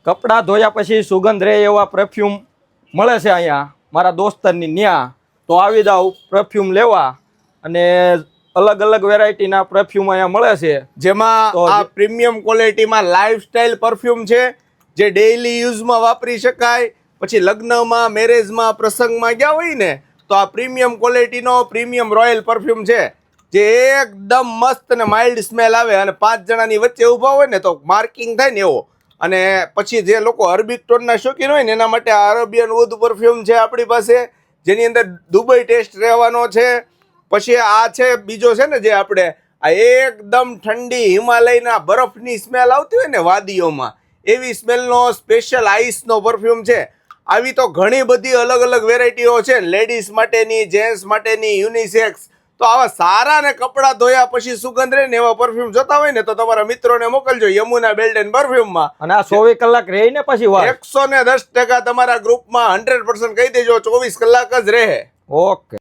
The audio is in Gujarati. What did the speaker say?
કપડાં ધોયા પછી સુગંધ રહે એવા પરફ્યુમ મળે છે અહીંયા મારા દોસ્તરની ન્યા. તો આવી જાવ પરફ્યુમ લેવા અને અલગ અલગ વેરાયટીના પરફ્યુમ અહીંયા મળે છે. જેમાં તો આ પ્રીમિયમ ક્વોલિટીમાં લાઇફસ્ટાઇલ પરફ્યુમ છે જે ડેઈલી યુઝમાં વાપરી શકાય. પછી લગ્નમાં, મેરેજમાં, પ્રસંગમાં ગયા હોય ને તો આ પ્રીમિયમ ક્વોલિટીનો પ્રીમિયમ રોયલ પરફ્યુમ છે જે એકદમ મસ્ત અને માઇલ્ડ સ્મેલ આવે અને 5 જણાની વચ્ચે ઊભા હોય ને તો માર્કિંગ થાય ને એવો. અને પછી જે લોકો અરબિક ટોનના શોખીન હોય ને એના માટે અરેબિયન વુડ પરફ્યુમ છે આપણી પાસે, જેની અંદર દુબઈ ટેસ્ટ રહેવાનો છે. પછી આ છે બીજો છે ને જે આપણે આ એકદમ ઠંડી હિમાલયના બરફની સ્મેલ આવતી હોય ને વાદીઓમાં, એવી સ્મેલનો સ્પેશિયલ આઈસનો પરફ્યુમ છે. આવી તો ઘણી બધી અલગ અલગ વેરાયટીઓ છે, લેડીઝ માટેની, જેન્ટ્સ માટેની, યુનિસેક્સ. તો આવા સારા ને કપડાં ધોયા પછી સુગંધ રહે ને એવા પરફ્યુમ જોતા હોય ને તો તમારા મિત્રોને મોકલજો યમુના બેલ્ટ એન્ડ પરફ્યુમમાં. અને આ 24 કલાક રહે ને પછી વાત 110% તમારા ગ્રુપમાં 100% કહી દેજો 24 કલાક જ રહે. ઓકે.